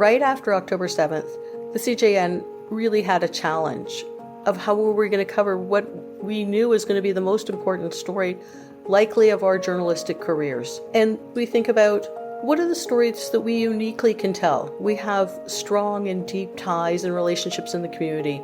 right after October 7th, the CJN really had a challenge of how we were going to cover what we knew was going to be the most important story, likely of our journalistic careers. And we think about, what are the stories that we uniquely can tell? We have strong and deep ties and relationships in the community.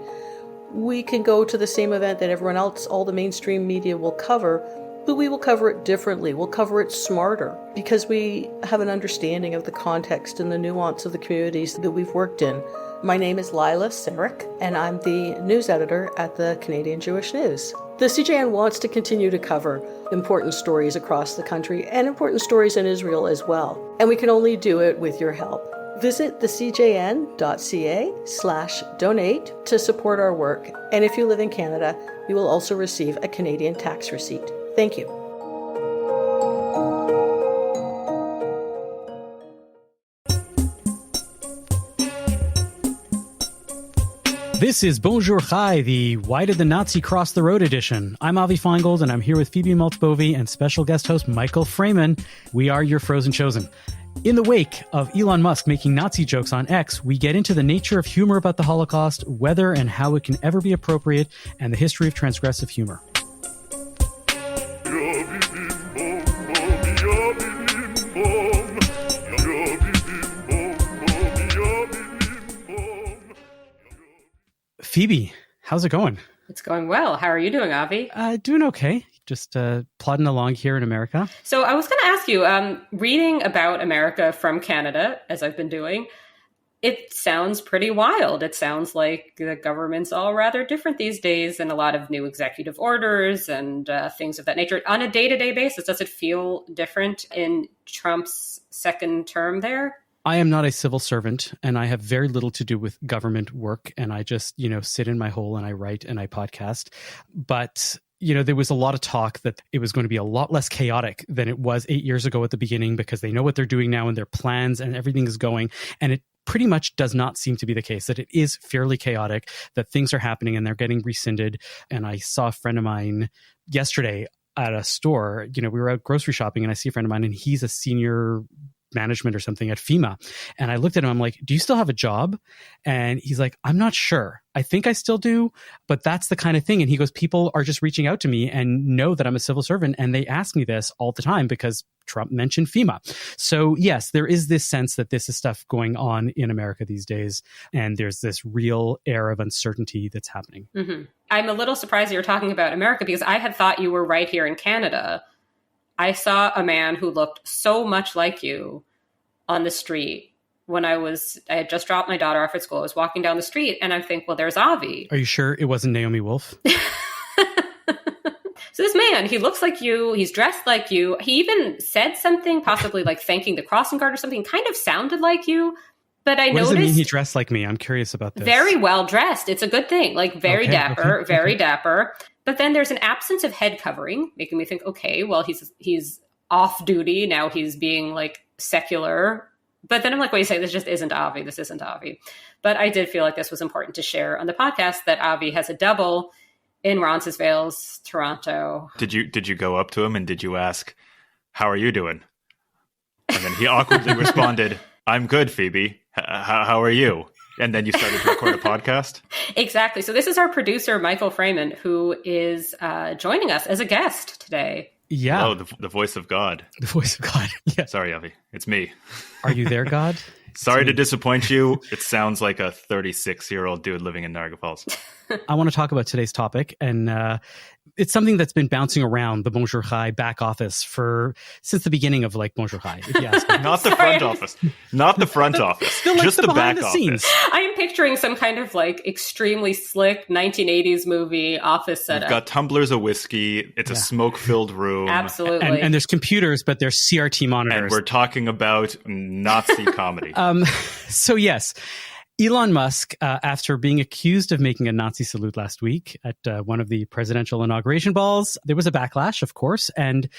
We can go to the same event that everyone else, all the mainstream media will cover, but we will cover it differently. We'll cover it smarter because we have an understanding of the context and the nuance of the communities that we've worked in. My name is Lila Sarek, and I'm the news editor at the Canadian Jewish News. The CJN wants to continue to cover important stories across the country and important stories in Israel as well. And we can only do it with your help. Visit thecjn.ca/donate to support our work. And if you live in Canada, you will also receive a Canadian tax receipt. Thank you. This is Bonjour Chai, the Why Did the Nazi Cross the Road edition. I'm Avi Finegold, and I'm here with Phoebe Maltz Bovy and special guest host Michael Fraiman. We are your Frozen Chosen. In the wake of Elon Musk making Nazi jokes on X, we get into the nature of humor about the Holocaust, whether and how it can ever be appropriate, and the history of transgressive humor. Phoebe, how's it going? It's going well. How are you doing, Avi? Doing okay. Just plodding along here in America. So I was going to ask you, reading about America from Canada, as I've been doing, it sounds pretty wild. It sounds like the government's all rather different these days, and a lot of new executive orders and things of that nature. On a day-to-day basis, does it feel different in Trump's second term there? I am not a civil servant, and I have very little to do with government work, and I just, sit in my hole and I write and I podcast. But, there was a lot of talk that it was going to be a lot less chaotic than it was 8 years ago at the beginning, because they know what they're doing now and their plans and everything is going. And it pretty much does not seem to be the case, that it is fairly chaotic, that things are happening and they're getting rescinded. And I saw a friend of mine yesterday at a store. We were out grocery shopping, and I see a friend of mine, and he's a senior management or something at FEMA. And I looked at him, I'm like, do you still have a job? And he's like, I'm not sure. I think I still do, but that's the kind of thing. And he goes, people are just reaching out to me and know that I'm a civil servant. And they ask me this all the time because Trump mentioned FEMA. So yes, there is this sense that this is stuff going on in America these days. And there's this real air of uncertainty that's happening. Mm-hmm. I'm a little surprised you're talking about America, because I had thought you were right here in Canada. I saw a man who looked so much like you on the street when I had just dropped my daughter off at school. I was walking down the street and I think, well, there's Avi. Are you sure it wasn't Naomi Wolf? So this man, he looks like you. He's dressed like you. He even said something, possibly like thanking the crossing guard or something, kind of sounded like you. But I noticed. What does it mean he dressed like me? I'm curious about this. Very well dressed. It's a good thing. Like very dapper, very dapper. But then there's an absence of head covering, making me think, okay, well, he's off duty. Now he's being like secular. But then I'm like, wait a second, this just isn't Avi. This isn't Avi. But I did feel like this was important to share on the podcast, that Avi has a double in Roncesvalles, Toronto. Did you go up to him and did you ask, how are you doing? And then he awkwardly responded, I'm good, Phoebe. How are you? And then you started to record a podcast? Exactly. So this is our producer, Michael Fraiman, who is joining us as a guest today. Yeah. Oh, the voice of God. The voice of God. Yeah. Sorry, Avi. It's me. Are you there, God? Sorry to disappoint you. It sounds like a 36-year-old dude living in Niagara Falls. I want to talk about today's topic, and it's something that's been bouncing around the Bonjour Chai back office since the beginning of Bonjour Chai, if you ask me. Not the front office. Not the front office. Just the back office. I am picturing some kind of extremely slick 1980s movie office setup. We've got tumblers of whiskey. It's a smoke-filled room. Absolutely. And there's computers, but there's CRT monitors. And we're talking about Nazi comedy. So yes, Elon Musk, after being accused of making a Nazi salute last week at one of the presidential inauguration balls, there was a backlash, of course, and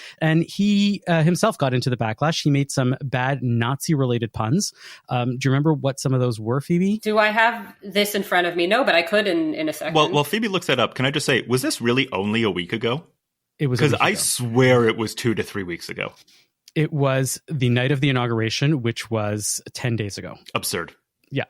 he himself got into the backlash. He made some bad Nazi-related puns. Do you remember what some of those were, Phoebe? Do I have this in front of me? No, but I could in a second. Well, Phoebe looks that up. Can I just say, was this really only a week ago? It was, because I swear it was 2 to 3 weeks ago. It was the night of the inauguration, which was 10 days ago. Absurd. yeah.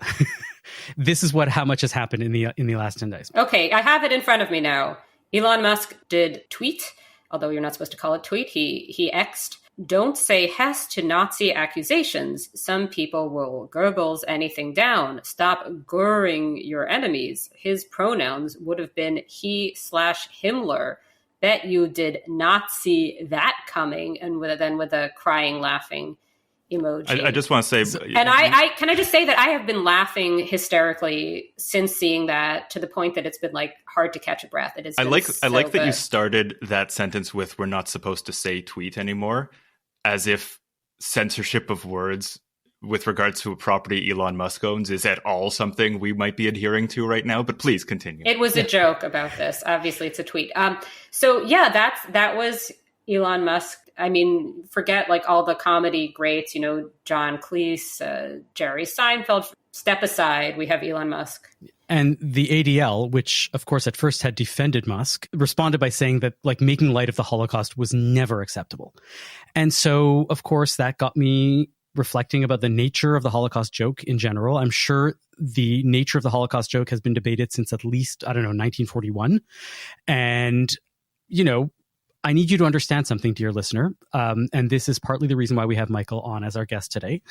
This is how much has happened in the last 10 days. Okay, I have it in front of me now. Elon Musk did tweet, although you're not supposed to call it tweet. He X'd, "Don't say Hess to Nazi accusations. Some people will gurgles anything down. Stop gurring your enemies." His pronouns would have been he/Himmler. Bet you did not see that coming. And with a crying, laughing emoji. I just want to say, and I can I just say that I have been laughing hysterically since seeing that, to the point that it's been like hard to catch a breath. It is. I like that you started that sentence with "we're not supposed to say tweet anymore," as if censorship of words with regards to a property Elon Musk owns is at all something we might be adhering to right now. But please continue. It was a joke about this. Obviously, it's a tweet. So yeah, that was Elon Musk. I mean, forget like all the comedy greats, John Cleese, Jerry Seinfeld. Step aside, we have Elon Musk. And the ADL, which of course at first had defended Musk, responded by saying that like making light of the Holocaust was never acceptable. And so, of course, that got me reflecting about the nature of the Holocaust joke in general. I'm sure the nature of the Holocaust joke has been debated since at least, 1941. And, I need you to understand something, dear listener. And this is partly the reason why we have Michael on as our guest today.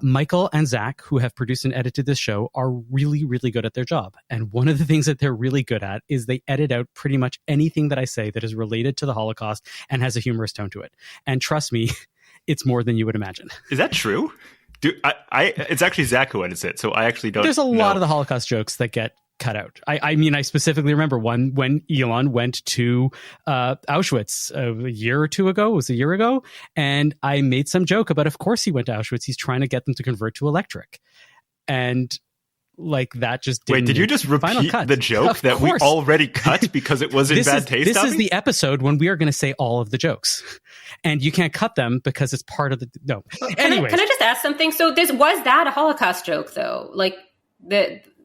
Michael and Zach, who have produced and edited this show, are really, really good at their job. And one of the things that they're really good at is they edit out pretty much anything that I say that is related to the Holocaust and has a humorous tone to it. And trust me, it's more than you would imagine. Is that true? It's actually Zach who edits it, so I actually don't. There's a lot of the Holocaust jokes that get cut out. I mean, I specifically remember one when Elon went to Auschwitz a year or two ago. It was a year ago. And I made some joke about, of course he went to Auschwitz. He's trying to get them to convert to electric. And like that just didn't. Wait, did you just repeat the joke that we already cut because it was in bad taste? This is the episode when we are going to say all of the jokes. And you can't cut them because it's part of the... No. Anyways. Can I just ask something? So was that a Holocaust joke, though? Like,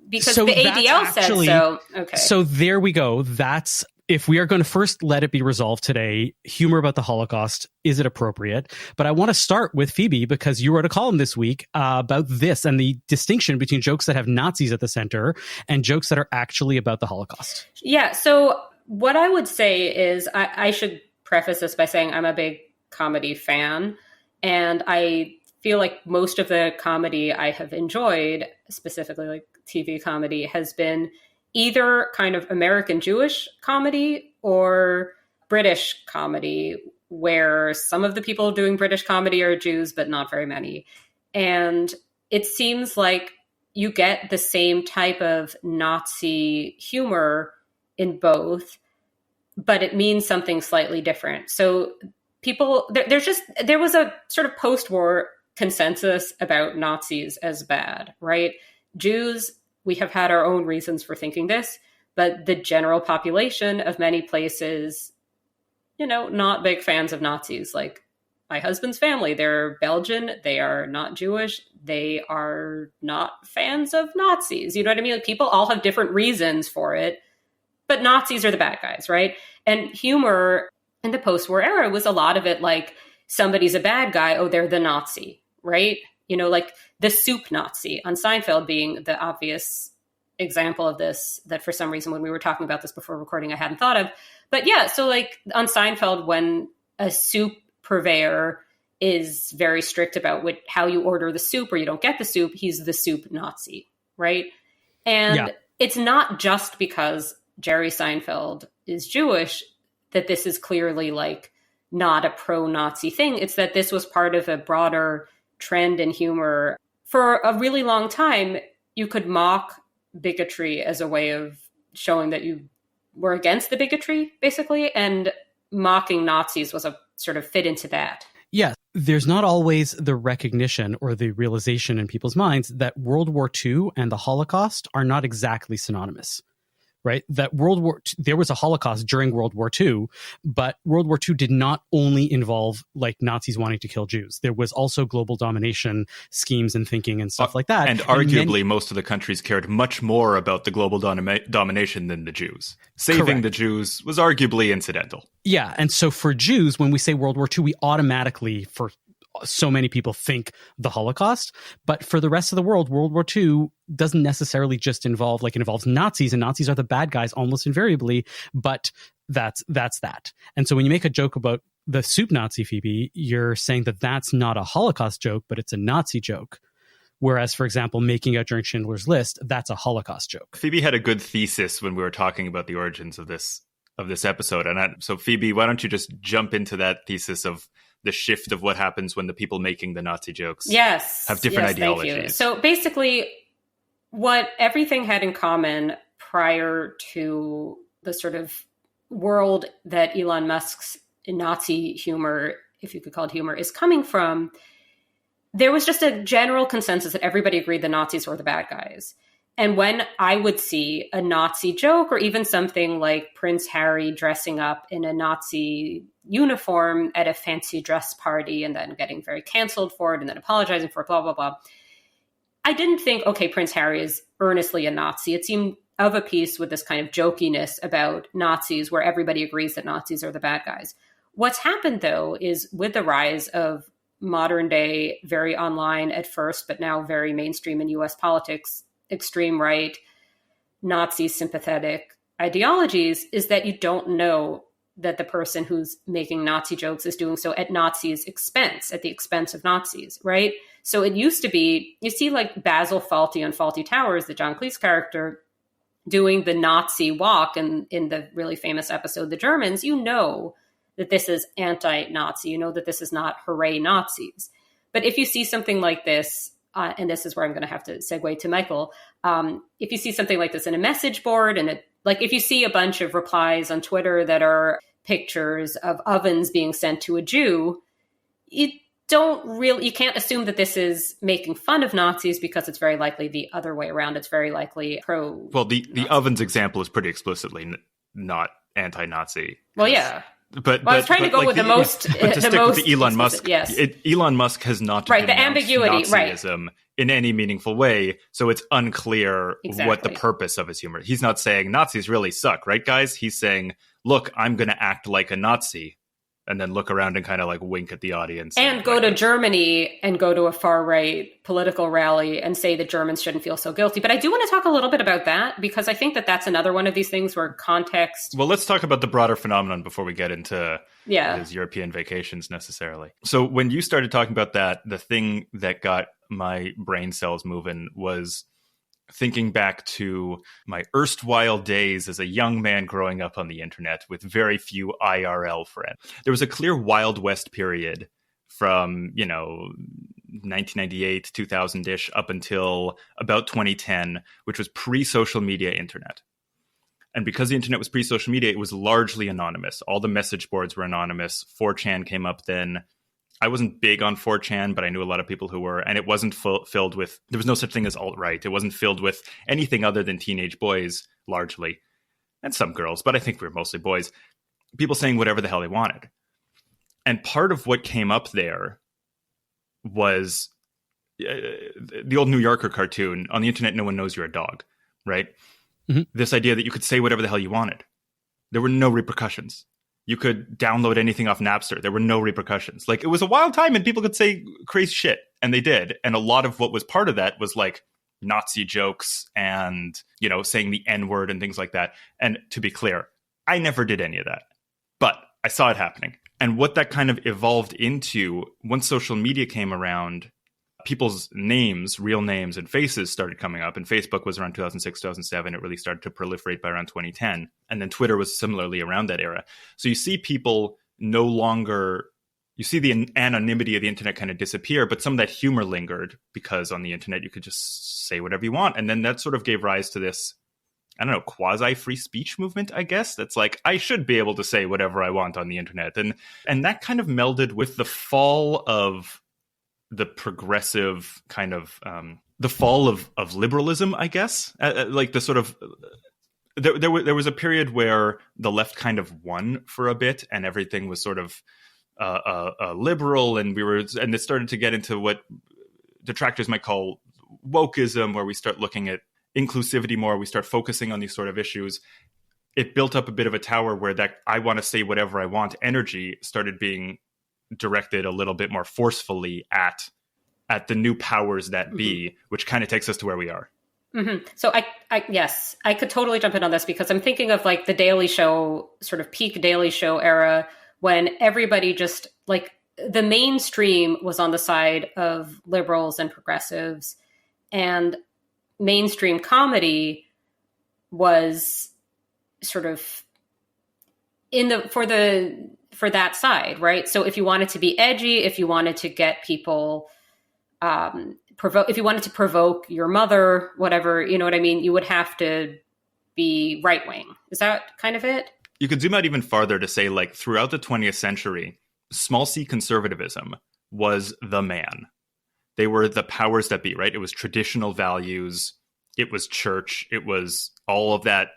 because the ADL said so. Okay. So there we go. That's... If we are going to first let it be resolved today, humor about the Holocaust, is it appropriate? But I want to start with Phoebe, because you wrote a column this week about this and the distinction between jokes that have Nazis at the center and jokes that are actually about the Holocaust. Yeah. So what I would say is I should preface this by saying I'm a big comedy fan. And I feel like most of the comedy I have enjoyed, specifically like TV comedy, has been either kind of American Jewish comedy or British comedy, where some of the people doing British comedy are Jews, but not very many. And it seems like you get the same type of Nazi humor in both, but it means something slightly different. So there was a sort of post-war consensus about Nazis as bad, right? Jews, we have had our own reasons for thinking this, but the general population of many places, not big fans of Nazis. Like my husband's family, they're Belgian, they are not Jewish, they are not fans of Nazis. You know what I mean? Like people all have different reasons for it, but Nazis are the bad guys, right? And humor in the post-war era was a lot of it like somebody's a bad guy, oh, they're the Nazi, right? Like the soup Nazi on Seinfeld being the obvious example of this, that for some reason when we were talking about this before recording, I hadn't thought of. But yeah, so like on Seinfeld, when a soup purveyor is very strict about how you order the soup or you don't get the soup, he's the soup Nazi, right? And It's not just because Jerry Seinfeld is Jewish that this is clearly like not a pro-Nazi thing. It's that this was part of a broader trend in humor. For a really long time, you could mock bigotry as a way of showing that you were against the bigotry, basically, and mocking Nazis was a sort of fit into that. Yeah, there's not always the recognition or the realization in people's minds that World War II and the Holocaust are not exactly synonymous. Right? That there was a Holocaust during World War II, but World War II did not only involve like Nazis wanting to kill Jews. There was also global domination schemes and thinking and stuff like that. And arguably, most of the countries cared much more about the global domination than the Jews. Saving the Jews was arguably incidental. Yeah. And so for Jews, when we say World War II, we automatically, for so many people think the Holocaust. But for the rest of the world, World War II doesn't necessarily just involve, like, it involves Nazis, and Nazis are the bad guys almost invariably, but that's that. And so when you make a joke about the soup Nazi, Phoebe, you're saying that that's not a Holocaust joke, but it's a Nazi joke. Whereas, for example, making out during Schindler's List, that's a Holocaust joke. Phoebe had a good thesis when we were talking about the origins of this episode. So Phoebe, why don't you just jump into that thesis of the shift of what happens when the people making the Nazi jokes have different ideologies? Thank you. So basically, what everything had in common prior to the sort of world that Elon Musk's Nazi humor, if you could call it humor, is coming from, there was just a general consensus that everybody agreed the Nazis were the bad guys. And when I would see a Nazi joke, or even something like Prince Harry dressing up in a Nazi uniform at a fancy dress party and then getting very canceled for it and then apologizing for it, blah, blah, blah, I didn't think, okay, Prince Harry is earnestly a Nazi. It seemed of a piece with this kind of jokiness about Nazis where everybody agrees that Nazis are the bad guys. What's happened, though, is with the rise of modern day, very online at first, but now very mainstream in US politics, extreme right, Nazi sympathetic ideologies, is that you don't know that the person who's making Nazi jokes is doing so at Nazis' expense, at the expense of Nazis, right? So it used to be, you see like Basil Fawlty on Fawlty Towers, the John Cleese character, doing the Nazi walk in the really famous episode, The Germans, you know that this is anti-Nazi, you know that this is not hooray Nazis. But if you see something like this, and this is where I'm going to have to segue to Michael, if you see something like this in a message board, and if you see a bunch of replies on Twitter that are pictures of ovens being sent to a Jew, you can't assume that this is making fun of Nazis, because it's very likely the other way around. It's very likely pro. Well, the ovens example is pretty explicitly not anti-Nazi. Well, yeah. But I was trying to go with the most. But to stick with the Elon Musk, yes. Elon Musk has not right, the ambiguity, Nazism in any meaningful way, so it's unclear what the purpose of his humor. He's not saying Nazis really suck, right, guys? He's saying, "Look, I'm going to act like a Nazi," and then look around and kind of like wink at the audience. And go to Germany and go to a far-right political rally and say that Germans shouldn't feel so guilty. But I do want to talk a little bit about that, because I think that that's another one of these things where context... Well, let's talk about the broader phenomenon before we get into his European vacations necessarily. So when you started talking about that, the thing that got my brain cells moving was thinking back to my erstwhile days as a young man growing up on the internet with very few IRL friends. There was a clear Wild West period from, 1998, 2000-ish up until about 2010, which was pre-social media internet. And because the internet was pre-social media, it was largely anonymous. All the message boards were anonymous. 4chan came up then. I wasn't big on 4chan, but I knew a lot of people who were, and it wasn't filled with, there was no such thing as alt-right. It wasn't filled with anything other than teenage boys, largely, and some girls, but I think we were mostly boys, people saying whatever the hell they wanted. And part of what came up there was the old New Yorker cartoon, on the internet, no one knows you're a dog, right? Mm-hmm. This idea that you could say whatever the hell you wanted. There were no repercussions. You could download anything off Napster. There were no repercussions. Like, it was a wild time and people could say crazy shit. And they did. And a lot of what was part of that was like Nazi jokes and, saying the N-word and things like that. And to be clear, I never did any of that. But I saw it happening. And what that kind of evolved into, once social media came around, people's names, real names and faces started coming up. And Facebook was around 2006, 2007. It really started to proliferate by around 2010. And then Twitter was similarly around that era. So you see people no longer, you see the anonymity of the internet kind of disappear, but some of that humor lingered, because on the internet you could just say whatever you want. And then that sort of gave rise to this, quasi-free speech movement, I guess. That's like, I should be able to say whatever I want on the internet. And that kind of melded with the fall of the progressive kind of the fall of liberalism, I guess. Like the sort of there was a period where the left kind of won for a bit, and everything was sort of liberal, and it started to get into what detractors might call wokeism, where we start looking at inclusivity more. We start focusing on these sort of issues. It built up a bit of a tower where that I want to say whatever I want energy started being directed a little bit more forcefully at the new powers that be, which kind of takes us to where we are. Mm-hmm. So yes, I could totally jump in on this because I'm thinking of like the Daily Show, sort of peak Daily Show era, when everybody just like the mainstream was on the side of liberals and progressives, and mainstream comedy was sort of for that side, right? So if you wanted to be edgy, if you wanted to get people if you wanted to provoke your mother, whatever, you know what I mean, you would have to be right wing. Is that kind of it? You could zoom out even farther to say, like, throughout the 20th century, small c conservatism was the man. They were the powers that be, right? It was traditional values. It was church. It was all of that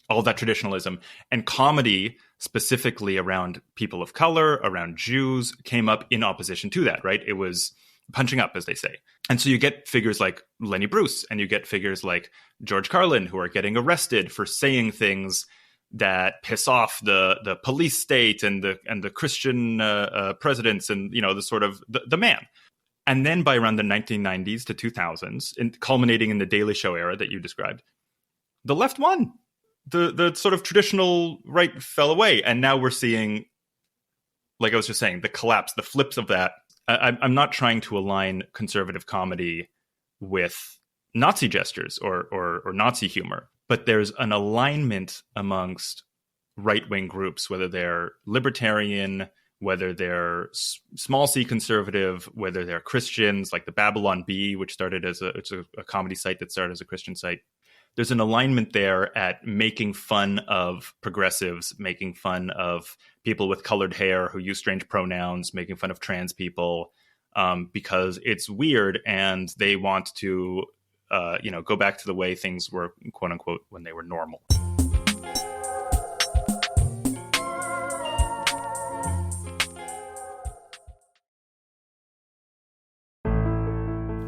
traditionalism. And comedy, specifically around people of color, around Jews, came up in opposition to that, right? It was punching up, as they say. And so you get figures like Lenny Bruce, and you get figures like George Carlin, who are getting arrested for saying things that piss off the police state and the Christian presidents, and, you know, the sort of the man. And then by around the 1990s to 2000s, and culminating in the Daily Show era that you described, the left won. The sort of traditional right fell away. And now we're seeing, like I was just saying, the collapse, the flips of that. I'm not trying to align conservative comedy with Nazi gestures or Nazi humor, but there's an alignment amongst right-wing groups, whether they're libertarian, whether they're small c conservative, whether they're Christians, like the Babylon Bee, which started as a comedy site that started as a Christian site. There's an alignment there at making fun of progressives, making fun of people with colored hair who use strange pronouns, making fun of trans people, because it's weird and they want to, go back to the way things were, quote unquote, when they were normal.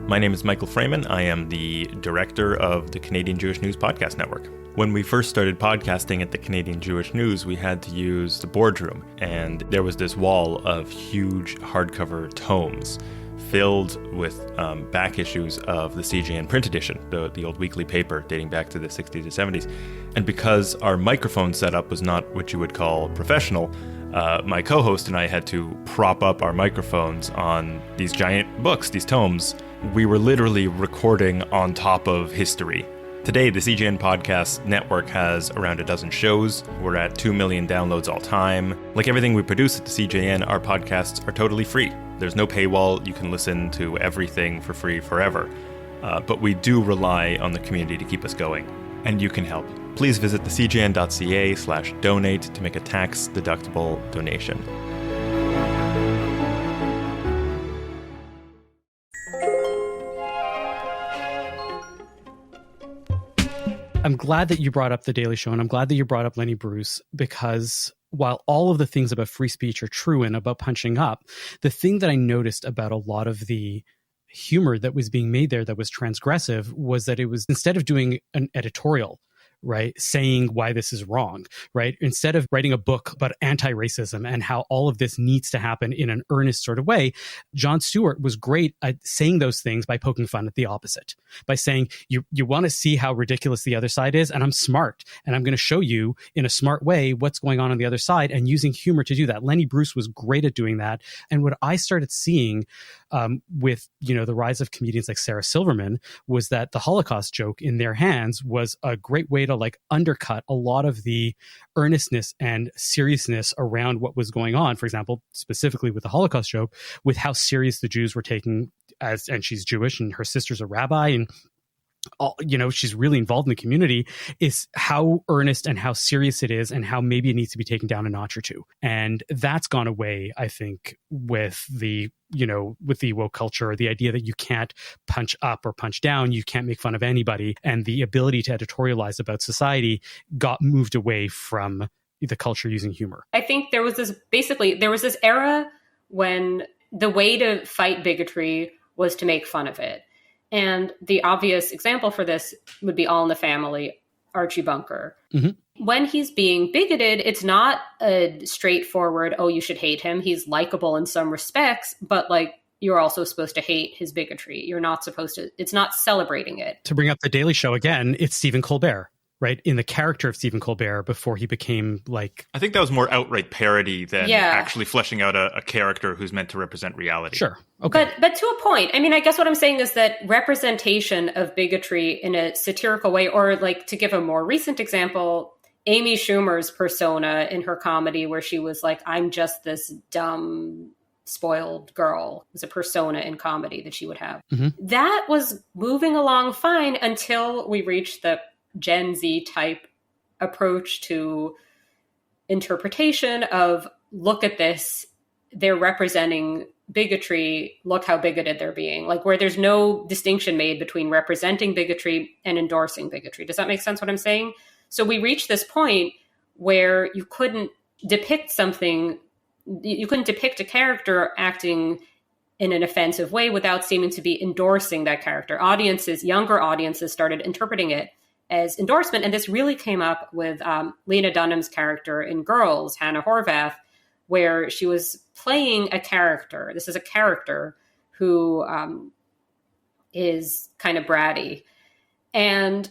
My name is Michael Fraiman. I am the director of the Canadian Jewish News Podcast Network. When we first started podcasting at the Canadian Jewish News, we had to use the boardroom, and there was this wall of huge hardcover tomes filled with back issues of the CJN print edition, the old weekly paper dating back to the 60s and 70s. And because our microphone setup was not what you would call professional, my co-host and I had to prop up our microphones on these giant books, these tomes. We were literally recording on top of history. Today, the CJN Podcast Network has around a dozen shows. We're at 2 million downloads all time. Like everything we produce at the CJN, our podcasts are totally free. There's no paywall. You can listen to everything for free forever. But we do rely on the community to keep us going. And you can help. Please visit thecjn.ca/donate to make a tax-deductible donation. I'm glad that you brought up The Daily Show, and I'm glad that you brought up Lenny Bruce, because while all of the things about free speech are true and about punching up, the thing that I noticed about a lot of the humor that was being made there that was transgressive was that it was, instead of doing an editorial, right, saying why this is wrong, right, instead of writing a book about anti-racism and how all of this needs to happen in an earnest sort of way, Jon Stewart was great at saying those things by poking fun at the opposite, by saying, you want to see how ridiculous the other side is, and I'm smart, and I'm going to show you in a smart way what's going on the other side, and using humor to do that. Lenny Bruce was great at doing that. And what I started seeing with, the rise of comedians like Sarah Silverman was that the Holocaust joke in their hands was a great way to like undercut a lot of the earnestness and seriousness around what was going on. For example, specifically with the Holocaust joke, with how serious the Jews were taking and she's Jewish and her sister's a rabbi, and she's really involved in the community, is how earnest and how serious it is and how maybe it needs to be taken down a notch or two. And that's gone away, I think, with the woke culture, or the idea that you can't punch up or punch down, you can't make fun of anybody. And the ability to editorialize about society got moved away from the culture using humor. I think there was this era when the way to fight bigotry was to make fun of it. And the obvious example for this would be All in the Family, Archie Bunker. Mm-hmm. when he's being bigoted, it's not a straightforward, oh, you should hate him. He's likable in some respects, but like, you're also supposed to hate his bigotry. You're not supposed to, it's not celebrating it. To bring up The Daily Show again, it's Stephen Colbert, right? In the character of Stephen Colbert before he became like... I think that was more outright parody than actually fleshing out a character who's meant to represent reality. Sure. Okay. But to a point, I mean, I guess what I'm saying is that representation of bigotry in a satirical way, or like to give a more recent example, Amy Schumer's persona in her comedy where she was like, I'm just this dumb, spoiled girl, was a persona in comedy that she would have. Mm-hmm. That was moving along fine until we reached the Gen Z type approach to interpretation of, look at this, they're representing bigotry, look how bigoted they're being. Like, where there's no distinction made between representing bigotry and endorsing bigotry. Does that make sense what I'm saying? So we reached this point where you couldn't depict something, you couldn't depict a character acting in an offensive way without seeming to be endorsing that character. Audiences, younger audiences, started interpreting it as endorsement. And this really came up with Lena Dunham's character in Girls, Hannah Horvath, where she was playing a character. This is a character who is kind of bratty. And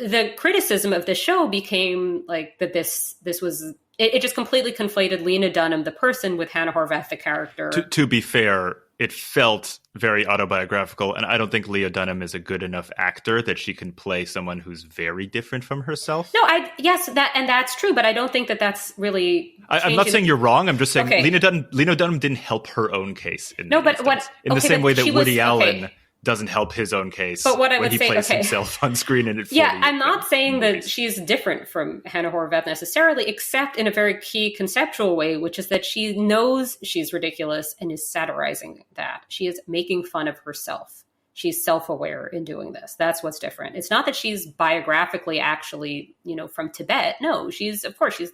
the criticism of the show became like that this was, it just completely conflated Lena Dunham, the person, with Hannah Horvath, the character. To be fair, it felt very autobiographical, and I don't think Lena Dunham is a good enough actor that she can play someone who's very different from herself. No, that's true, but I don't think that that's really. I'm not saying you're wrong. I'm just saying Lena Dunham didn't help her own case. In the same way that Woody Allen doesn't help his own case, but what I would when he say, plays himself on screen. And I'm not saying that she's different from Hannah Horvath necessarily, except in a very key conceptual way, which is that she knows she's ridiculous and is satirizing that. She is making fun of herself. She's self-aware in doing this. That's what's different. It's not that she's biographically actually, from Tibet. No, she's the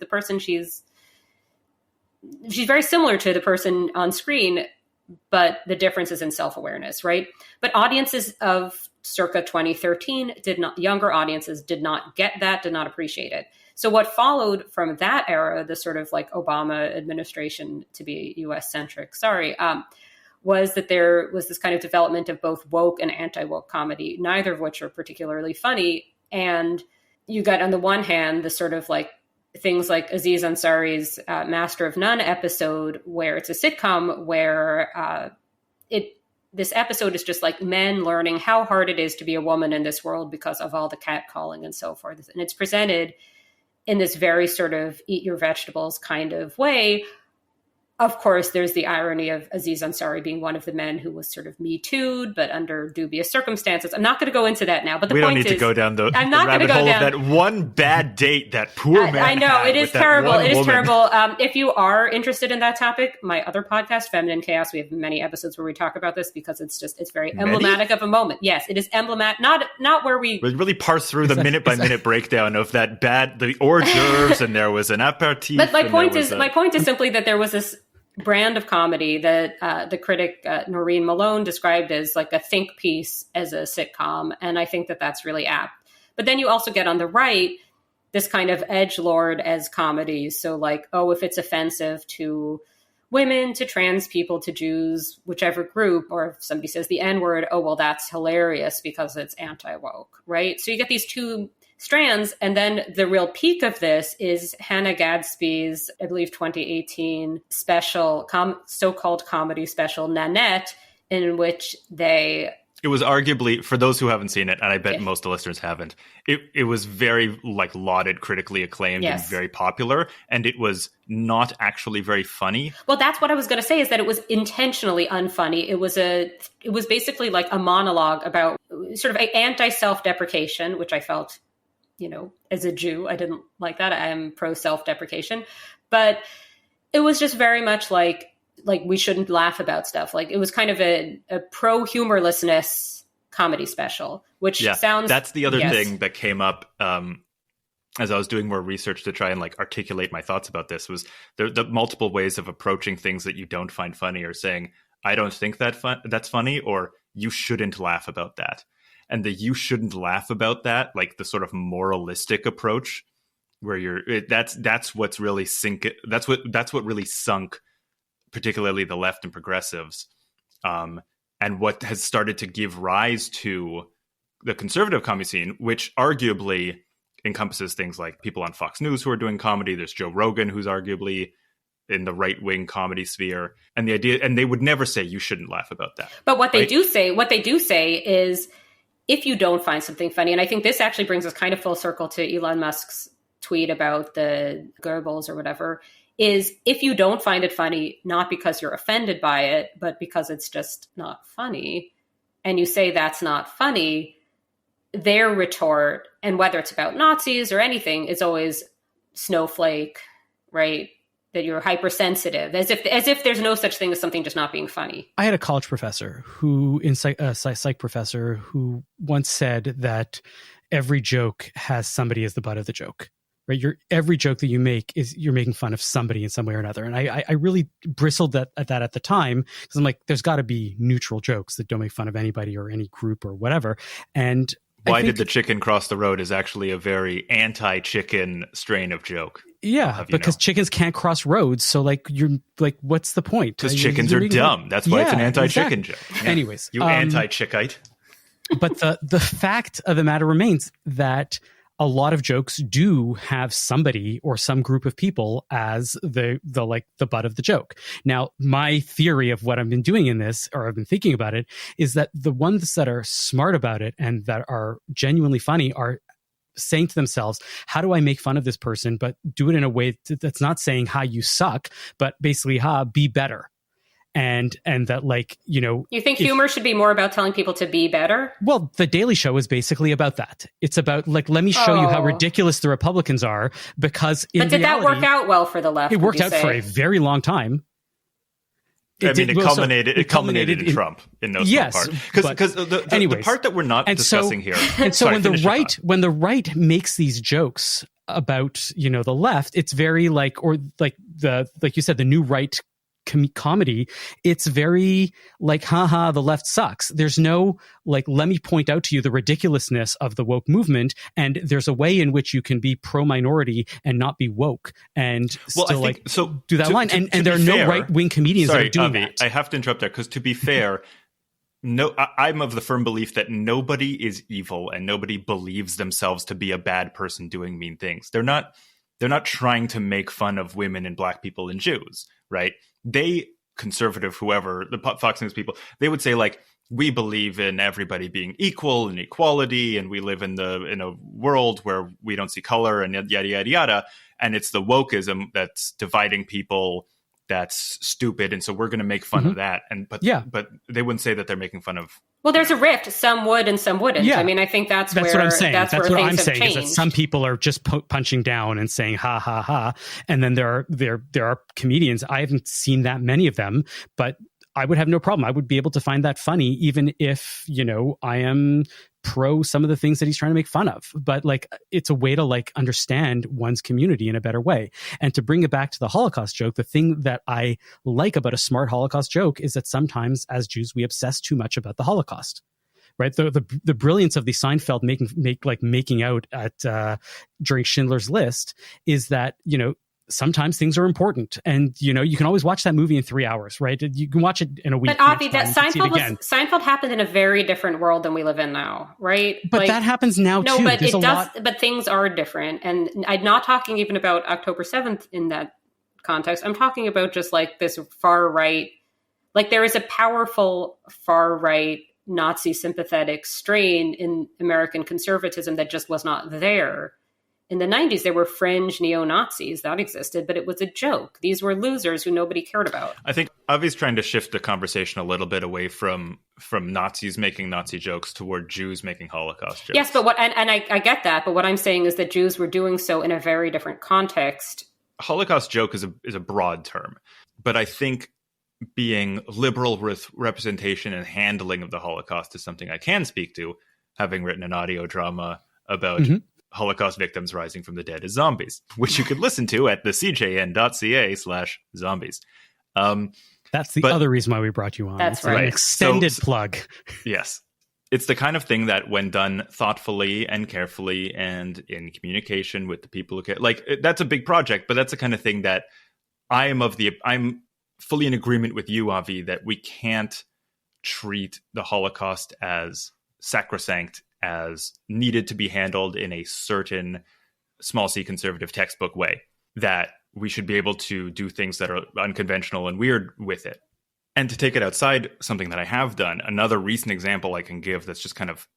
person. She's very similar to the person on screen, but the difference is in self-awareness, right? But audiences of circa 2013 younger audiences did not get that, did not appreciate it. So what followed from that era, the sort of like Obama administration, to be US centric, was that there was this kind of development of both woke and anti-woke comedy, neither of which are particularly funny. And you got, on the one hand, the sort of like things like Aziz Ansari's Master of None episode, where it's a sitcom where this episode is just like men learning how hard it is to be a woman in this world because of all the catcalling and so forth. And it's presented in this very sort of eat your vegetables kind of way. Of course, there's the irony of Aziz Ansari being one of the men who was sort of Me Too'd, but under dubious circumstances. I'm not going to go into that now. But the point is, we don't need to go down the rabbit hole of that one bad date that poor man I know, it is terrible. It is woman. terrible. If you are interested in that topic, my other podcast, Feminine Chaos, we have many episodes where we talk about this because it's very emblematic of a moment. Yes, it is emblematic. Not where we really parse through the minute by minute breakdown of that the hors d'oeuvres, and there was an aperitif. But my point is simply that there was this brand of comedy that the critic Noreen Malone described as like a think piece as a sitcom. And I think that that's really apt. But then you also get on the right this kind of edgelord as comedies. So like, oh, if it's offensive to women, to trans people, to Jews, whichever group, or if somebody says the N-word, oh, well, that's hilarious because it's anti-woke, right? So you get these two strands. And then the real peak of this is Hannah Gadsby's, I believe, 2018 special, so-called comedy special, Nanette, in which it was arguably, for those who haven't seen it, and I bet most of the listeners haven't, it was very lauded, critically acclaimed, and very popular, and it was not actually very funny. Well, that's what I was going to say, is that it was intentionally unfunny. It was basically like a monologue about sort of anti-self-deprecation, which I felt, as a Jew, I didn't like that. I am pro self-deprecation, but it was just very much like we shouldn't laugh about stuff. Like it was kind of a pro humorlessness comedy special, which sounds. That's the other thing that came up as I was doing more research to try and articulate my thoughts about this, was the multiple ways of approaching things that you don't find funny, or saying, I don't think that's funny, or you shouldn't laugh about that. And the you shouldn't laugh about that, like the sort of moralistic approach, where that's what's really that's what really sunk, particularly the left and progressives, and what has started to give rise to the conservative comedy scene, which arguably encompasses things like people on Fox News who are doing comedy. There's Joe Rogan, who's arguably in the right-wing comedy sphere, and the idea, and they would never say you shouldn't laugh about that. But what they do say is, if you don't find something funny, and I think this actually brings us kind of full circle to Elon Musk's tweet about the Goebbels or whatever, is if you don't find it funny, not because you're offended by it, but because it's just not funny, and you say that's not funny, their retort, and whether it's about Nazis or anything, is always snowflake, right? That you're hypersensitive, as if there's no such thing as something just not being funny. I had a college professor psych professor who once said that every joke has somebody as the butt of the joke, right? Every joke that you make is you're making fun of somebody in some way or another. And I really bristled at that at the time, because I'm like, there's got to be neutral jokes that don't make fun of anybody or any group or whatever. And why did the chicken cross the road is actually a very anti-chicken strain of joke. Yeah, because chickens can't cross roads. So you're what's the point? Because chickens are dumb. That's why it's an anti-chicken joke. Yeah. Anyways. You anti-chickite. But the fact of the matter remains that a lot of jokes do have somebody or some group of people as the butt of the joke. Now, my theory of what I've been doing in this, or I've been thinking about it, is that the ones that are smart about it and that are genuinely funny are saying to themselves, how do I make fun of this person, but do it in a way that's not saying, ha, you suck, but basically, ha, be better. And that, you think humor should be more about telling people to be better? Well, The Daily Show is basically about that. It's about let me show you how ridiculous the Republicans are, because in reality, that work out well for the left? It worked out for a very long time. It culminated in Trump in no small part. Because the part that we're not discussing here. And so when the right makes these jokes about the left, it's very like you said, the new right comedy, it's very haha, the left sucks. There's no let me point out to you the ridiculousness of the woke movement, and there's a way in which you can be pro-minority and not be woke, and still do that line. And there are no right-wing comedians that are doing that. I have to interrupt there, because to be fair, I'm of the firm belief that nobody is evil and nobody believes themselves to be a bad person doing mean things. They're not trying to make fun of women and black people and Jews, right? They, conservative, whoever, the Fox News people, they would say we believe in everybody being equal and equality, and we live in a world where we don't see color and yada, yada, yada. And it's the wokeism that's dividing people that's stupid. And so we're going to make fun of that. But they wouldn't say that they're making fun of. Well, there's a rift. Some would and some wouldn't. Yeah. I mean, I think that's what I'm saying. That's what I'm saying changed. is that some people are just punching down and saying ha ha ha, and then there are comedians. I haven't seen that many of them, but I would have no problem. I would be able to find that funny, even if I am pro some of the things that he's trying to make fun of. But it's a way to understand one's community in a better way. And to bring it back to the Holocaust joke, the thing that I like about a smart Holocaust joke is that sometimes as Jews we obsess too much about the Holocaust. Right, the brilliance of the Seinfeld making out at during Schindler's List is that sometimes things are important, and you can always watch that movie in 3 hours, right? You can watch it in a week. But Avi, that Seinfeld happened in a very different world than we live in now, right? But that happens now too. But But things are different, and I'm not talking even about October 7th in that context. I'm talking about just this far right. There is a powerful far right Nazi sympathetic strain in American conservatism that just was not there. In the 90s, there were fringe neo-Nazis that existed, but it was a joke. These were losers who nobody cared about. I think Avi's trying to shift the conversation a little bit away from Nazis making Nazi jokes toward Jews making Holocaust jokes. Yes, but I get that, but what I'm saying is that Jews were doing so in a very different context. Holocaust joke is a broad term, but I think being liberal with representation and handling of the Holocaust is something I can speak to, having written an audio drama about Holocaust victims rising from the dead as zombies, which you could listen to at the cjn.ca/zombies. That's the other reason why we brought you on. That's it's right. An extended plug. Yes. it's the kind of thing that when done thoughtfully and carefully and in communication with the people who care, like that's a big project, but that's the kind of thing that I'm fully in agreement with you, Avi, that we can't treat the Holocaust as sacrosanct, as needed to be handled in a certain small c conservative textbook way, that we should be able to do things that are unconventional and weird with it. And to take it outside, something that I have done, another recent example I can give that's just kind of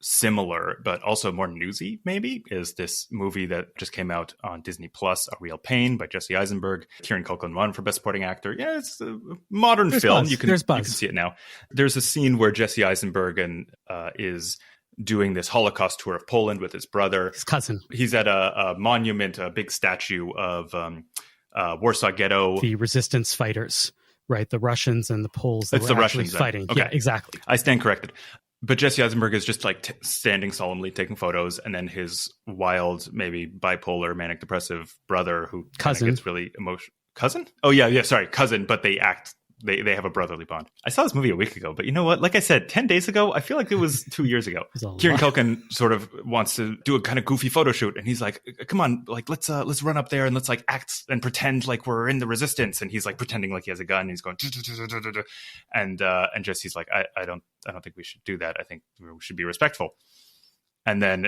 similar, but also more newsy, maybe, is this movie that just came out on Disney Plus, A Real Pain by Jesse Eisenberg. Kieran Culkin won for Best Supporting Actor. Yeah, it's a modern film. Buzz. You can see it now. There's a scene where Jesse Eisenberg is doing this Holocaust tour of Poland with his brother. His cousin. He's at a monument, a big statue of Warsaw Ghetto. The resistance fighters. Right, the Russians and the Poles that it's were the actually Russians fighting. Okay. Yeah, exactly. I stand corrected. But Jesse Eisenberg is just like standing solemnly taking photos, and then his wild, maybe bipolar, manic depressive brother who cousin gets really emotional. Cousin? Oh yeah, sorry, cousin. But they act. They have a brotherly bond. I saw this movie a week ago, but you know what? Like I said, 10 days ago, I feel like it was 2 years ago. Kieran Culkin sort of wants to do a kind of goofy photo shoot, and he's like, "Come on, like let's run up there and let's like act and pretend like we're in the resistance." And he's like pretending like he has a gun. And he's going, and Jesse's like, "I don't think we should do that. I think we should be respectful." And then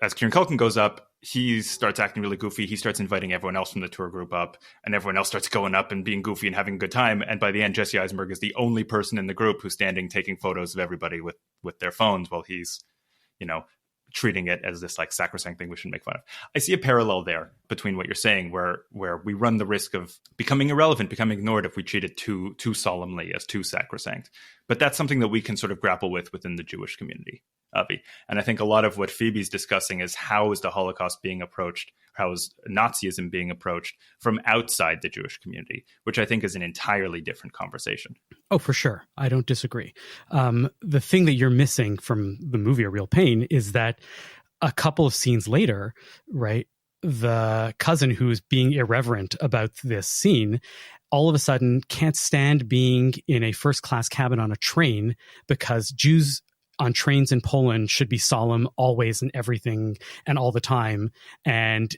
as Kieran Culkin goes up, he starts acting really goofy. He starts inviting everyone else from the tour group up, and everyone else starts going up and being goofy and having a good time. And by the end, Jesse Eisenberg is the only person in the group who's standing taking photos of everybody with their phones while he's, treating it as this like sacrosanct thing we shouldn't make fun of. I see a parallel there between what you're saying, where we run the risk of becoming irrelevant, becoming ignored if we treat it too solemnly, as too sacrosanct. But that's something that we can sort of grapple with within the Jewish community, Avi. And I think a lot of what Phoebe's discussing is how is the Holocaust being approached, how is Nazism being approached from outside the Jewish community, which I think is an entirely different conversation. Oh, for sure. I don't disagree. The thing that you're missing from the movie A Real Pain is that a couple of scenes later, right, the cousin who's being irreverent about this scene all of a sudden can't stand being in a first-class cabin on a train because Jews on trains in Poland should be solemn always and everything and all the time, and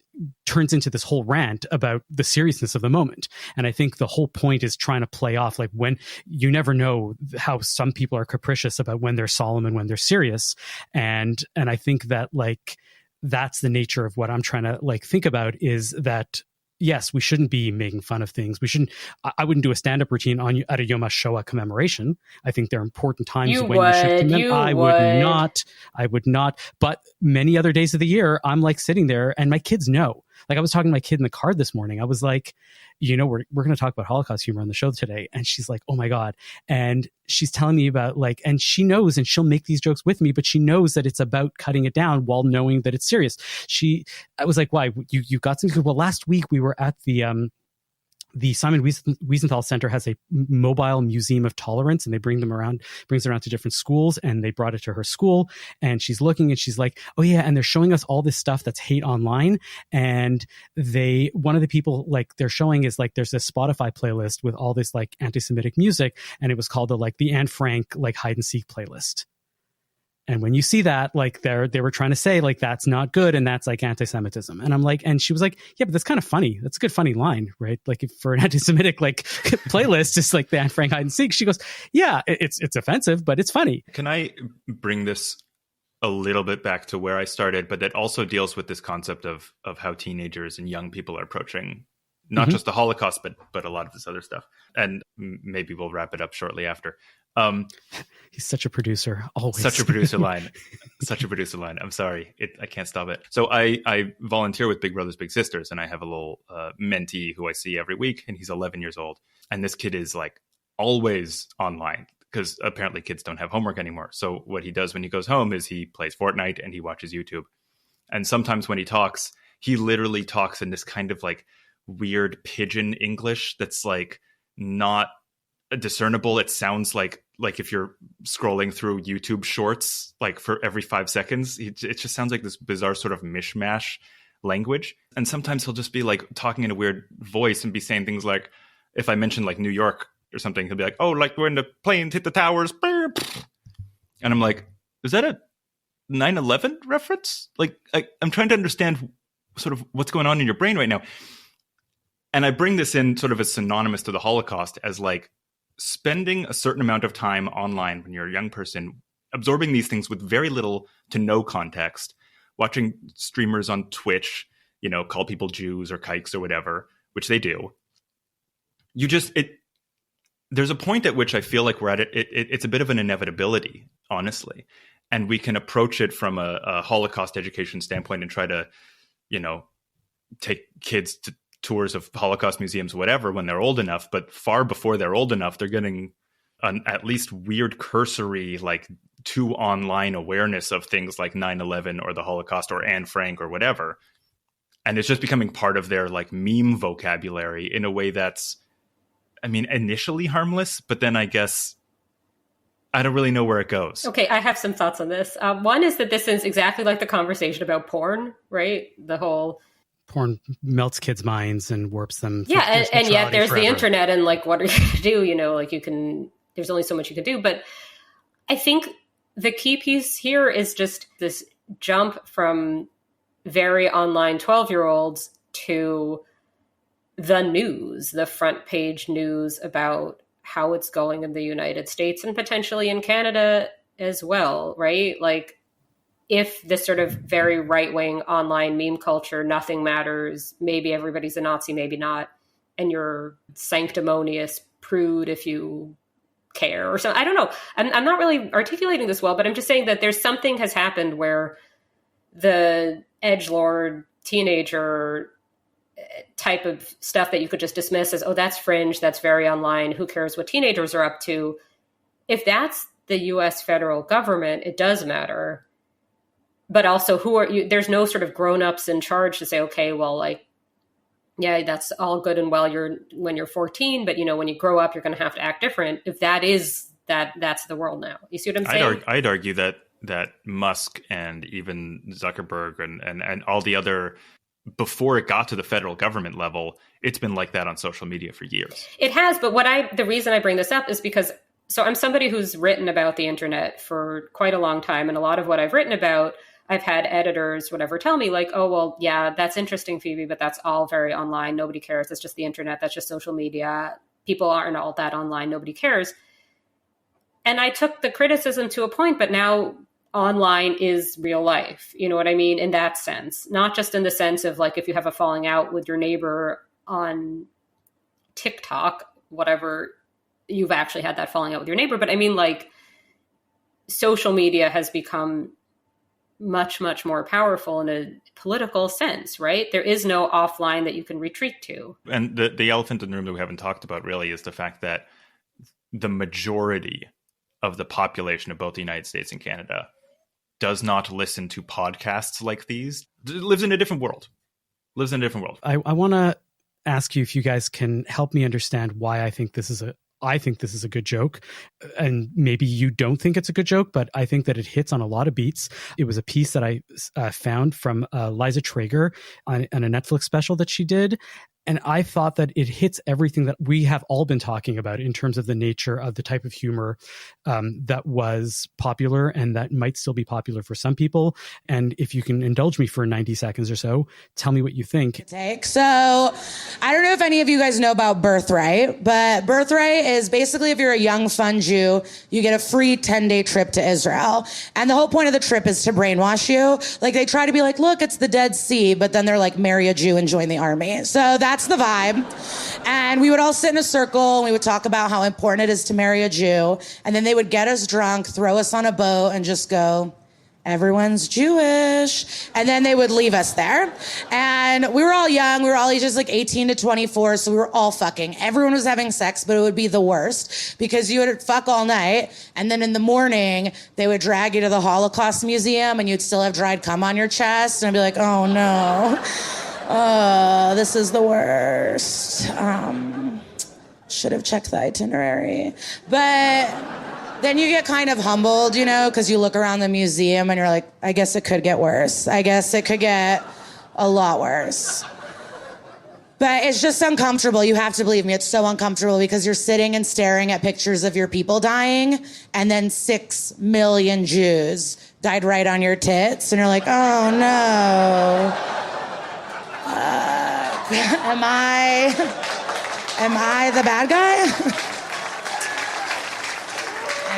turns into this whole rant about the seriousness of the moment. And I think the whole point is trying to play off like when you never know how some people are capricious about when they're solemn and when they're serious. And I think that like that's the nature of what I'm trying to like think about is that yes, we shouldn't be making fun of things. We shouldn't. I wouldn't do a stand-up routine at a Yom HaShoah commemoration. I think there are important times you when would, you should commemorate. I would not. But many other days of the year, I'm like sitting there, and my kids know. Like I was talking to my kid in the car this morning. I was like, we're going to talk about Holocaust humor on the show today, and she's like, oh my god, and she's telling me about like, and she knows, and she'll make these jokes with me, but she knows that it's about cutting it down while knowing that it's serious. I was like, why you got some? Well, last week we were at the Simon Wiesenthal Center has a mobile museum of tolerance, and they brings it around to different schools, and they brought it to her school, and she's looking and she's like, oh yeah, and they're showing us all this stuff that's hate online, and one of the people like they're showing is like there's this Spotify playlist with all this like anti-Semitic music, and it was called the Anne Frank like hide and seek playlist. And when you see that, like they were trying to say like that's not good and that's like anti-Semitism. And I'm like, and she was like, yeah, but that's kind of funny. That's a good funny line, right? Like if for an anti-Semitic like playlist, it's like the Anne Frank hide and seek. She goes, yeah, it's offensive, but it's funny. Can I bring this a little bit back to where I started, but that also deals with this concept of how teenagers and young people are approaching not just the Holocaust, but a lot of this other stuff. And maybe we'll wrap it up shortly after. He's such a producer, always. Such a producer line. Such a producer line. I'm sorry. I can't stop it. So I volunteer with Big Brothers Big Sisters, and I have a little mentee who I see every week, and he's 11 years old. And this kid is like always online because apparently kids don't have homework anymore. So what he does when he goes home is he plays Fortnite and he watches YouTube. And sometimes when he talks, he literally talks in this kind of like weird pidgin English that's like not discernible. It sounds like if you're scrolling through YouTube shorts, like for every 5 seconds, it just sounds like this bizarre sort of mishmash language. And sometimes he'll just be like talking in a weird voice and be saying things like, if I mention like New York or something, he'll be like, oh, like when the planes hit the towers. And I'm like, Is that a 9/11 reference? Like, I'm trying to understand sort of what's going on in your brain right now. And I bring this in sort of as synonymous to the Holocaust as like spending a certain amount of time online when you're a young person, absorbing these things with very little to no context, watching streamers on Twitch, call people Jews or kikes or whatever, which they do. There's a point at which I feel like we're at it's a bit of an inevitability, honestly. And we can approach it from a Holocaust education standpoint and try to, take kids to tours of Holocaust museums, whatever, when they're old enough. But far before they're old enough, they're getting an at least weird cursory, like too online awareness of things like 9/11 or the Holocaust or Anne Frank or whatever. And it's just becoming part of their like meme vocabulary in a way that's, initially harmless, but then I guess I don't really know where it goes. Okay, I have some thoughts on this. One is that this is exactly like the conversation about porn, right? The whole porn melts kids' minds and warps them. Yeah, and yet there's forever. The internet, and like, what are you going to do? Like there's only so much you can do. But I think the key piece here is just this jump from very online 12-year-olds to the news, the front page news about how it's going in the United States and potentially in Canada as well, right? Like, if this sort of very right-wing online meme culture, nothing matters, maybe everybody's a Nazi, maybe not, and you're sanctimonious prude if you care or something. I don't know. I'm not really articulating this well, but I'm just saying that there's something has happened where the edgelord teenager type of stuff that you could just dismiss as, oh, that's fringe, that's very online, who cares what teenagers are up to? If that's the US federal government, it does matter. But also, who are you? There's no sort of grown-ups in charge to say, okay, well, like, yeah, that's all good and well when you're 14, but when you grow up, you're going to have to act different. If that's the world now. You see what I'm saying? I'd argue that Musk and even Zuckerberg and all the other, before it got to the federal government level, it's been like that on social media for years. It has, but the reason I bring this up is because, so I'm somebody who's written about the internet for quite a long time, and a lot of what I've written about, I've had editors, whatever, tell me like, oh, well, yeah, that's interesting, Phoebe, but that's all very online. Nobody cares. It's just the internet. That's just social media. People aren't all that online. Nobody cares. And I took the criticism to a point, but now online is real life. You know what I mean? In that sense, not just in the sense of like, if you have a falling out with your neighbor on TikTok, whatever, you've actually had that falling out with your neighbor. But I mean, like, social media has become much, much more powerful in a political sense, right? There is no offline that you can retreat to. And the elephant in the room that we haven't talked about really is the fact that the majority of the population of both the United States and Canada does not listen to podcasts like these. Lives in a different world. I want to ask you if you guys can help me understand why I think this is a good joke. And maybe you don't think it's a good joke, but I think that it hits on a lot of beats. It was a piece that I found from Liza Traeger on a Netflix special that she did. And I thought that it hits everything that we have all been talking about in terms of the nature of the type of humor that was popular and that might still be popular for some people. And if you can indulge me for 90 seconds or so, tell me what you think. So I don't know if any of you guys know about Birthright, but Birthright is basically, if you're a young, fun Jew, you get a free 10-day trip to Israel. And the whole point of the trip is to brainwash you. Like, they try to be like, look, it's the Dead Sea, but then they're like, marry a Jew and join the army. So that's the vibe. And we would all sit in a circle and we would talk about how important it is to marry a Jew. And then they would get us drunk, throw us on a boat, and just go, everyone's Jewish. And then they would leave us there. And we were all young. We were all ages like 18 to 24. So we were all fucking. Everyone was having sex, but it would be the worst because you would fuck all night. And then in the morning, they would drag you to the Holocaust Museum and you'd still have dried cum on your chest. And I'd be like, oh no. This is the worst. Should have checked the itinerary. But then you get kind of humbled, because you look around the museum and you're like, I guess it could get worse. I guess it could get a lot worse. But But it's just uncomfortable. You have to believe me. It's so uncomfortable because you're sitting and staring at pictures of your people dying, and then 6 million Jews died right on your tits. And you're like, oh no. Am I the bad guy?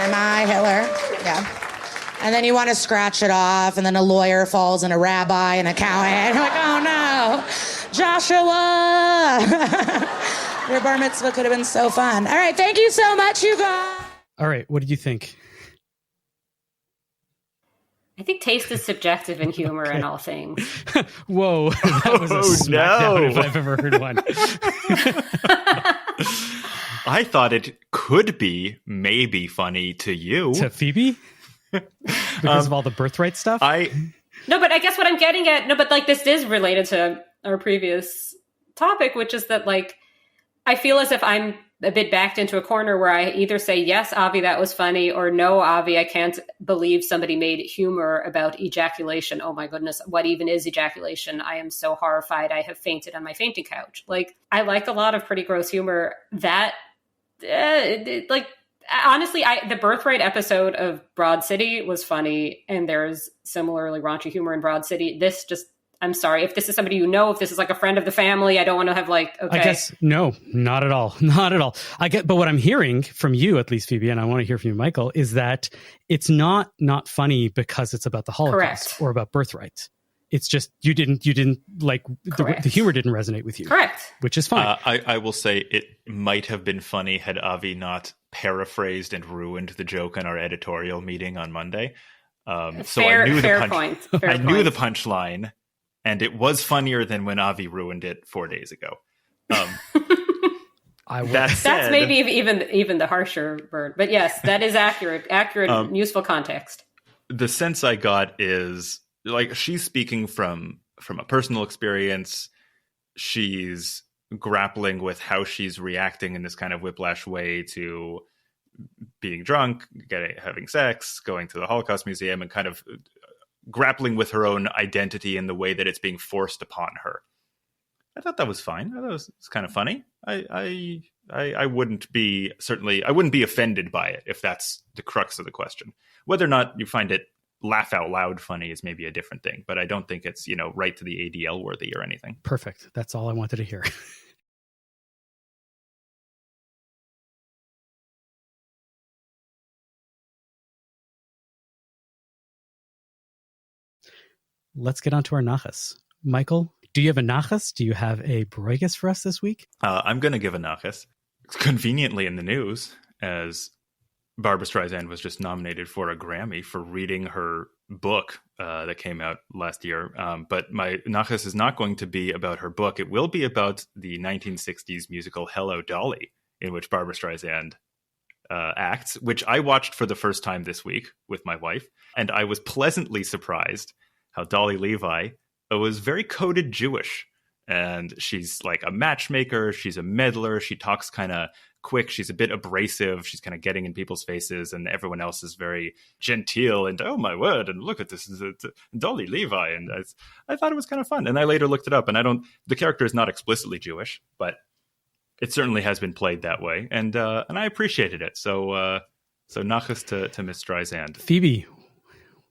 Am I Hitler? Yeah. And then you want to scratch it off, and then a lawyer falls, and a rabbi, and a cowhead. You're like, oh no. Joshua! Your bar mitzvah could have been so fun. All right, thank you so much, you guys. All right, what did you think? I think taste is subjective in humor and all things. Whoa, that was a smackdown if I've ever heard one. I thought it could be maybe funny to you. To Phoebe? Because of all the birthright stuff? No, but I guess what I'm getting at, but like this is related to our previous topic, which is that like, I feel as if I'm a bit backed into a corner where I either say, yes, Avi, that was funny, or no, Avi, I can't believe somebody made humor about ejaculation. Oh my goodness, what even is ejaculation? I am so horrified. I have fainted on my fainting couch. Like, I like a lot of pretty gross humor that, honestly, the birthright episode of Broad City was funny, and there's similarly raunchy humor in Broad City. This just, I'm sorry, if this is somebody you know, if this is like a friend of the family, I don't want to have like, okay. I guess, no, not at all. Not at all. But what I'm hearing from you, at least, Phoebe, and I want to hear from you, Michael, is that it's not funny because it's about the Holocaust. Correct. Or about birthright. It's just, you didn't like, the humor didn't resonate with you. Correct. Which is fine. I will say it might have been funny had Avi not paraphrased and ruined the joke in our editorial meeting on Monday. So I knew the punchline, and it was funnier than when Avi ruined it 4 days ago. That's maybe even the harsher word, but yes, that is accurate, useful context. The sense I got is like she's speaking from a personal experience. She's grappling with how she's reacting in this kind of whiplash way to being drunk, having sex, going to the Holocaust Museum, and kind of grappling with her own identity in the way that it's being forced upon her. I thought that was fine. I thought it was kind of funny. I wouldn't be offended by it if that's the crux of the question. Whether or not you find it laugh out loud funny is maybe a different thing, but I don't think it's, right to the ADL worthy or anything. Perfect. That's all I wanted to hear. Let's get on to our nachas. Michael, do you have a nachas? Do you have a broigus for us this week? I'm going to give a nachas. Conveniently in the news, as Barbra Streisand was just nominated for a Grammy for reading her book that came out last year. But my nachas is not going to be about her book. It will be about the 1960s musical Hello, Dolly, in which Barbra Streisand acts, which I watched for the first time this week with my wife. And I was pleasantly surprised how Dolly Levi was very coded Jewish. And she's like a matchmaker. She's a meddler. She talks kind of quick. She's a bit abrasive. She's kind of getting in people's faces, and everyone else is very genteel. And oh my word! And look at this, it's Dolly Levi. And I thought it was kind of fun. And I later looked it up, and the character is not explicitly Jewish, but it certainly has been played that way, and I appreciated it. So nachas to Miss Streisand. Phoebe,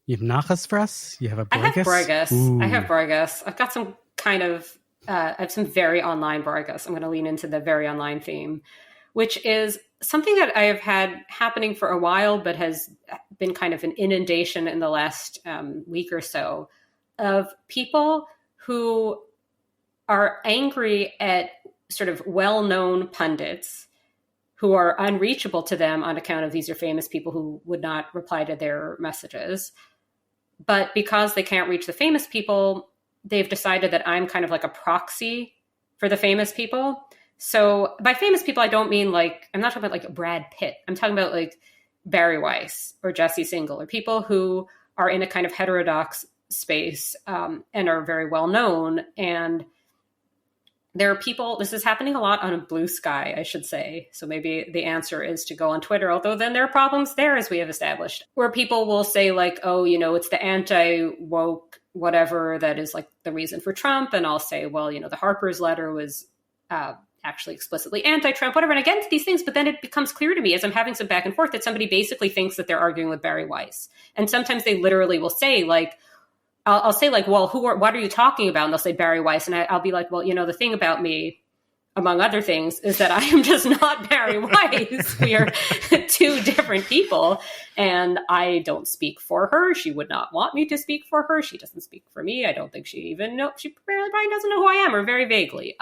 you have nachas for us? You have a broigus? I have broigus. I've got some kind of. I have some very online broigus. I'm going to lean into the very online theme, which is something that I have had happening for a while, but has been kind of an inundation in the last week or so of people who are angry at sort of well-known pundits who are unreachable to them on account of these are famous people who would not reply to their messages. But because they can't reach the famous people, they've decided that I'm kind of like a proxy for the famous people. So by famous people, I don't mean like, I'm not talking about like Brad Pitt. I'm talking about like Barry Weiss or Jesse Singal, or people who are in a kind of heterodox space and are very well known. And there are people, this is happening a lot on a blue sky, I should say. So maybe the answer is to go on Twitter, although then there are problems there, as we have established, where people will say like, oh, it's the anti-woke whatever that is like the reason for Trump. And I'll say, well, the Harper's letter was actually explicitly anti-Trump, whatever. And I get into these things, but then it becomes clear to me as I'm having some back and forth that somebody basically thinks that they're arguing with Barry Weiss. And sometimes they literally will say like, I'll say like, well, what are you talking about? And they'll say Barry Weiss. And I'll be like, well, the thing about me, among other things, is that I am just not Barry Weiss. We are two different people. And I don't speak for her. She would not want me to speak for her. She doesn't speak for me. I don't think she even knows. She probably doesn't know who I am, or very vaguely.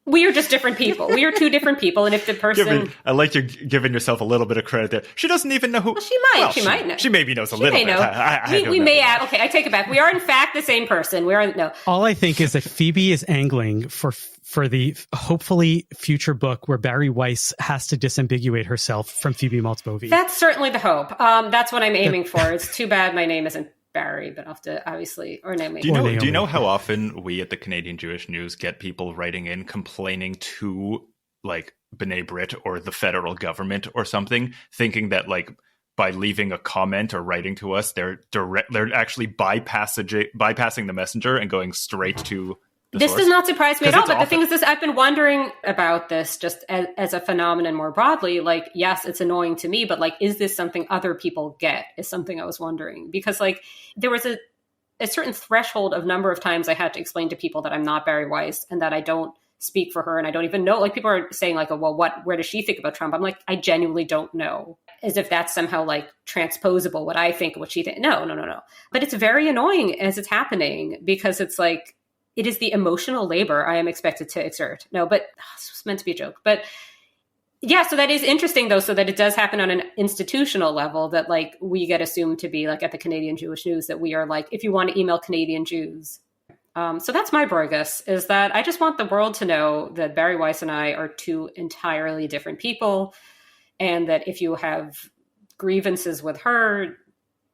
We are just different people. We are two different people. And if the person... I like you giving yourself a little bit of credit there. She doesn't even know who... Well, she might know. She maybe knows a little bit. We may add... Okay, I take it back. We are, in fact, the same person. No. All I think is that Phoebe is angling for the hopefully future book where Barry Weiss has to disambiguate herself from Phoebe Maltz Bovy. That's certainly the hope. That's what I'm aiming for. It's too bad my name isn't Barry, but I'll have to obviously, or Naomi. Do you know how often we at the Canadian Jewish News get people writing in complaining to like B'nai B'rith or the federal government or something, thinking that like by leaving a comment or writing to us, they're actually bypassing the messenger and going straight to this does not surprise me at all. But the thing is this, I've been wondering about this just as a phenomenon more broadly. Like, yes, it's annoying to me, but like, is this something other people get is something I was wondering. Because like there was a certain threshold of number of times I had to explain to people that I'm not Barry Weiss and that I don't speak for her. And I don't even know, like people are saying like, oh, well, where does she think about Trump? I'm like, I genuinely don't know. As if that's somehow like transposable, what I think, what she thinks. No. But it's very annoying as it's happening because it's like, it is the emotional labor I am expected to exert. No, but this was meant to be a joke. But yeah, so that is interesting though, so that it does happen on an institutional level that like we get assumed to be like at the Canadian Jewish News that we are like, if you want to email Canadian Jews. So that's my Borgus, is that I just want the world to know that Barry Weiss and I are two entirely different people. And that if you have grievances with her,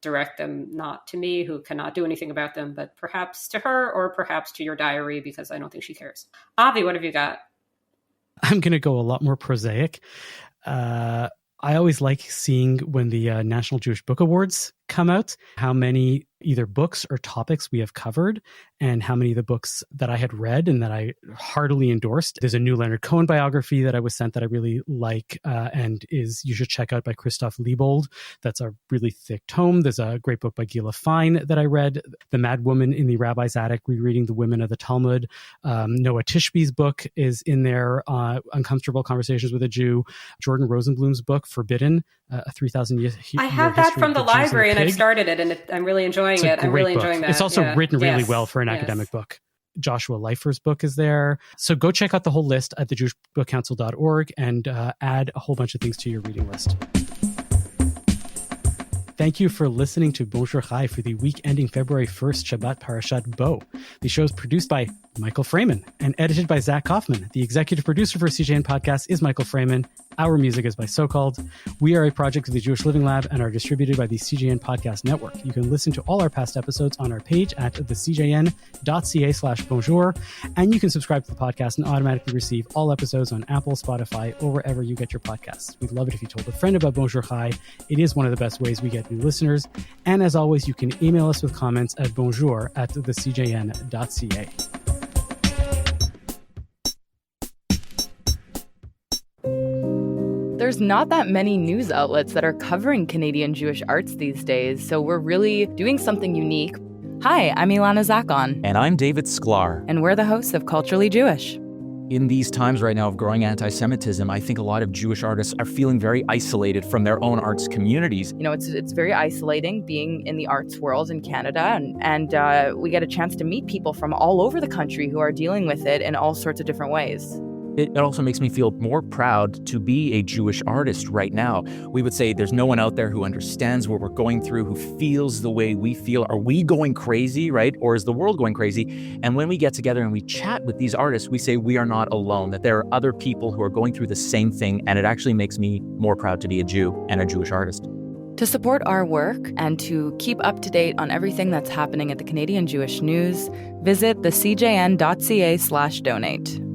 direct them not to me, who cannot do anything about them, but perhaps to her or perhaps to your diary, because I don't think she cares. Avi, what have you got? I'm going to go a lot more prosaic. I always like seeing when the National Jewish Book Awards come out, how many either books or topics we have covered and how many of the books that I had read and that I heartily endorsed. There's a new Leonard Cohen biography that I was sent that I really like and you should check out by Christoph Liebold. That's a really thick tome. There's a great book by Gila Fine that I read, The Mad Woman in the Rabbi's Attic, Rereading the Women of the Talmud. Noah Tishby's book is in there, Uncomfortable Conversations with a Jew. Jordan Rosenblum's book, Forbidden, a 3,000 year I have that from the library and I've started it and I'm really enjoying it. I'm really enjoying that. It's also written really well for an academic book. Joshua Leifer's book is there. So go check out the whole list at thejewishbookcouncil.org and add a whole bunch of things to your reading list. Thank you for listening to Bonjour Chai for the week ending February 1st, Shabbat Parashat Bo. The show is produced by Michael Fraiman and edited by Zach Kauffman. The executive producer for CJN Podcast is Michael Fraiman. Our music is by So-Called. We are a project of the Jewish Living Lab and are distributed by the CJN Podcast Network. You can listen to all our past episodes on our page at thecjn.ca/bonjour. And you can subscribe to the podcast and automatically receive all episodes on Apple, Spotify, or wherever you get your podcasts. We'd love it if you told a friend about Bonjour Chai. It is one of the best ways we get new listeners. And as always, you can email us with comments at bonjour@thecjn.ca. There's not that many news outlets that are covering Canadian Jewish arts these days, so we're really doing something unique. Hi, I'm Ilana Zakon. And I'm David Sklar. And we're the hosts of Culturally Jewish. In these times right now of growing anti-Semitism, I think a lot of Jewish artists are feeling very isolated from their own arts communities. You know, it's very isolating being in the arts world in Canada, and we get a chance to meet people from all over the country who are dealing with it in all sorts of different ways. It also makes me feel more proud to be a Jewish artist right now. We would say there's no one out there who understands what we're going through, who feels the way we feel. Are we going crazy, right? Or is the world going crazy? And when we get together and we chat with these artists, we say we are not alone, that there are other people who are going through the same thing. And it actually makes me more proud to be a Jew and a Jewish artist. To support our work and to keep up to date on everything that's happening at the Canadian Jewish News, visit thecjn.ca/donate.